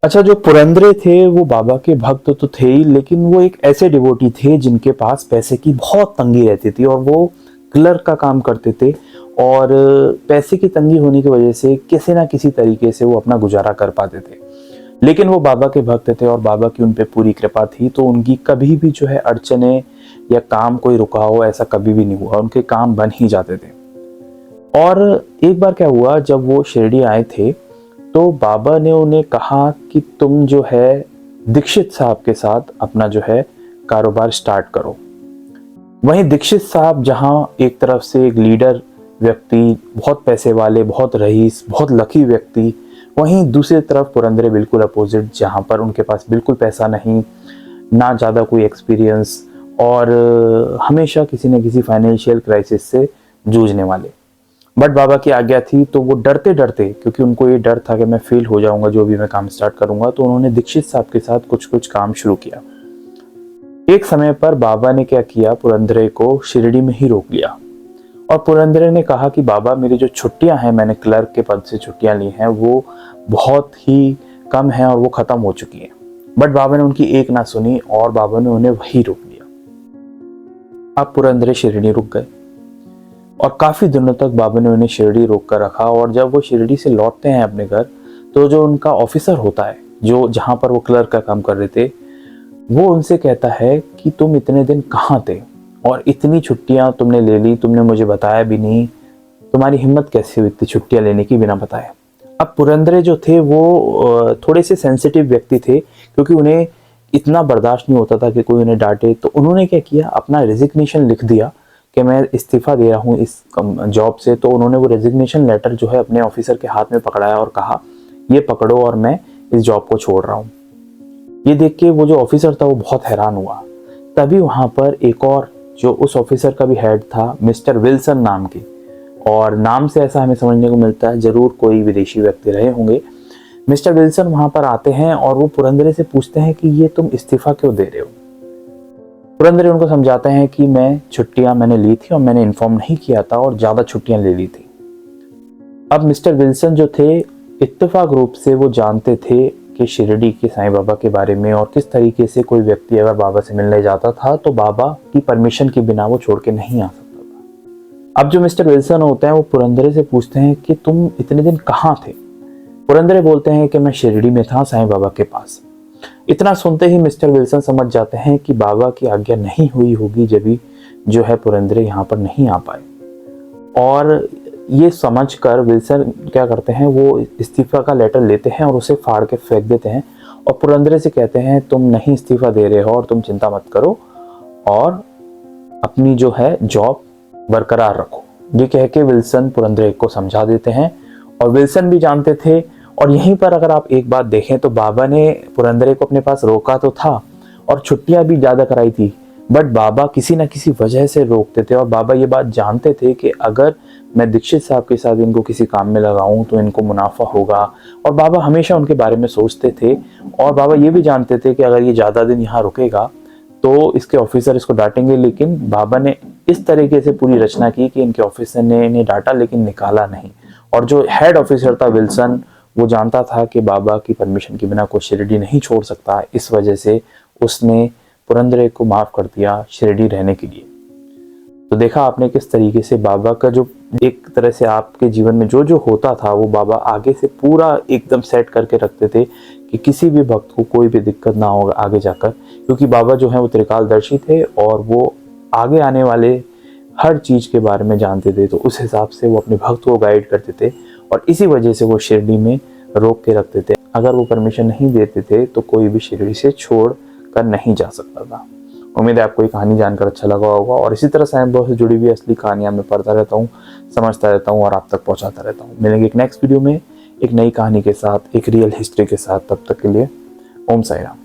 अच्छा, जो पुरंदरे थे वो बाबा के भक्त तो थे ही, लेकिन वो एक ऐसे डिवोटी थे जिनके पास पैसे की बहुत तंगी रहती थी और वो क्लर्क का काम करते थे। और पैसे की तंगी होने की वजह से किसी ना किसी तरीके से वो अपना गुजारा कर पाते थे। लेकिन वो बाबा के भक्त थे और बाबा की उन पे पूरी कृपा थी, तो उनकी कभी भी जो है अड़चने या काम कोई रुका हो ऐसा कभी भी नहीं हुआ, उनके काम बन ही जाते थे। और एक बार क्या हुआ, जब वो शिरडी आए थे तो बाबा ने उन्हें कहा कि तुम जो है दीक्षित साहब के साथ अपना जो है कारोबार स्टार्ट करो। वहीं दीक्षित साहब जहां एक तरफ से एक लीडर व्यक्ति, बहुत पैसे वाले, बहुत रईस, बहुत लकी व्यक्ति, वहीं दूसरी तरफ पुरंदरे बिल्कुल अपोजिट, जहां पर उनके पास बिल्कुल पैसा नहीं, ना ज़्यादा कोई एक्सपीरियंस, और हमेशा किसी न किसी फाइनेंशियल क्राइसिस से जूझने वाले। बट बाबा की आज्ञा थी तो वो डरते डरते, क्योंकि उनको ये डर था कि मैं फेल हो जाऊंगा जो भी मैं काम स्टार्ट करूंगा, तो उन्होंने दीक्षित साहब के साथ कुछ कुछ काम शुरू किया। एक समय पर बाबा ने क्या किया, पुरंदरे को शिरडी में ही रोक लिया और पुरंदरे ने कहा कि बाबा, मेरी जो छुट्टियां हैं, मैंने क्लर्क के पद से छुट्टियां ली हैं, वो बहुत ही कम हैं और वो खत्म हो चुकी हैं। बट बाबा ने उनकी एक ना सुनी और बाबा ने उन्हें वही रोक दिया। अब पुरंदरे शिरडी रुक गए और काफी दिनों तक बाबा ने उन्हें शिरडी रोक कर रखा। और जब वो शिरडी से लौटते हैं अपने घर, तो जो उनका ऑफिसर होता है, जो जहां पर वो क्लर्क का काम कर रहे थे, वो उनसे कहता है कि तुम इतने दिन कहाँ थे और इतनी छुट्टियां तुमने ले ली, तुमने मुझे बताया भी नहीं, तुम्हारी हिम्मत कैसे हुई इतनी छुट्टियां लेने की बिना बताए। अब पुरंदरे जो थे वो थोड़े से सेंसिटिव व्यक्ति थे, क्योंकि उन्हें इतना बर्दाश्त नहीं होता था कि कोई उन्हें डांटे। तो उन्होंने क्या किया, अपना रेजिग्नेशन लिख दिया कि मैं इस्तीफा दे रहा हूँ इस जॉब से। तो उन्होंने वो रेजिग्नेशन लेटर जो है अपने ऑफिसर के हाथ में पकड़ाया और कहा, ये पकड़ो और मैं इस जॉब को छोड़ रहा हूँ। ये देख के वो जो ऑफिसर था वो बहुत हैरान हुआ। तभी वहां पर एक और, जो उस ऑफिसर का भी हेड था, मिस्टर विल्सन नाम के, और नाम से ऐसा हमें समझने को मिलता है जरूर कोई विदेशी व्यक्ति रहे होंगे। मिस्टर विल्सन वहां पर आते हैं और वो पुरंदरे से पूछते हैं कि ये तुम इस्तीफा क्यों दे रहे हो। पुरंदरे उनको समझाते हैं कि मैं छुट्टियां मैंने ली थी और मैंने इन्फॉर्म नहीं किया था और ज्यादा छुट्टियां ले ली थी। अब मिस्टर विल्सन जो थे, इत्तेफाक रूप से वो जानते थे कि शिरडी के साईं बाबा के बारे में, और किस तरीके से कोई व्यक्ति अगर बाबा से मिलने जाता था तो बाबा की परमिशन के बिना वो छोड़ के नहीं आ सकता था। अब जो मिस्टर विल्सन होते हैं वो पुरंदरे से पूछते हैं कि तुम इतने दिन कहाँ थे। पुरंदरे बोलते हैं कि मैं शिरडी में था साईं बाबा के पास। इतना सुनते ही मिस्टर विल्सन समझ जाते हैं कि बाबा की आज्ञा नहीं हुई होगी, जब भी जो है पुरंदरे यहाँ पर नहीं आ पाए। और ये समझकर विल्सन क्या करते हैं, वो इस्तीफा का लेटर लेते हैं और उसे फाड़ के फेंक देते हैं और पुरंदरे से कहते हैं, तुम नहीं इस्तीफा दे रहे हो और तुम चिंता मत करो और अपनी जो है जॉब बरकरार रखो। ये कह के विल्सन पुरंदरे को समझा देते हैं और विल्सन भी जानते थे। और यहीं पर अगर आप एक बात देखें तो बाबा ने पुरंदरे को अपने पास रोका तो था और छुट्टियां भी ज्यादा कराई थी, बट बाबा किसी ना किसी वजह से रोकते थे। और बाबा ये बात जानते थे कि अगर मैं दीक्षित साहब के साथ इनको किसी काम में लगाऊं तो इनको मुनाफा होगा, और बाबा हमेशा उनके बारे में सोचते थे। और बाबा ये भी जानते थे कि अगर ये ज्यादा दिन यहाँ रुकेगा तो इसके ऑफिसर इसको डांटेंगे। लेकिन बाबा ने इस तरीके से पूरी रचना की कि इनके ऑफिसर ने इन्हें डांटा लेकिन निकाला नहीं। और जो हेड ऑफिसर था विल्सन, वो जानता था कि बाबा की परमिशन के बिना कोई शिरडी नहीं छोड़ सकता, इस वजह से उसने पुरंदरे को माफ कर दिया शिरडी रहने के लिए। तो देखा आपने किस तरीके से बाबा का जो एक तरह से आपके जीवन में जो जो होता था वो बाबा आगे से पूरा एकदम सेट करके रखते थे कि किसी भी भक्त को कोई भी दिक्कत ना हो आगे जाकर, क्योंकि बाबा जो है वो त्रिकालदर्शी थे और वो आगे आने वाले हर चीज के बारे में जानते थे। तो उस हिसाब से वो अपने भक्त को गाइड करते थे और इसी वजह से वो शिरडी में रोक के रखते थे। अगर वो परमिशन नहीं देते थे तो कोई भी शिरडी से छोड़ कर नहीं जा सकता था। उम्मीद है आपको ये कहानी जानकर अच्छा लगा होगा और इसी तरह साईं बाबा से जुड़ी हुई असली कहानियां मैं पढ़ता रहता हूँ, समझता रहता हूँ और आप तक पहुंचाता रहता हूँ। मिलेंगे एक नेक्स्ट वीडियो में एक नई कहानी के साथ, एक रियल हिस्ट्री के साथ। तब तक के लिए ओम साईं राम।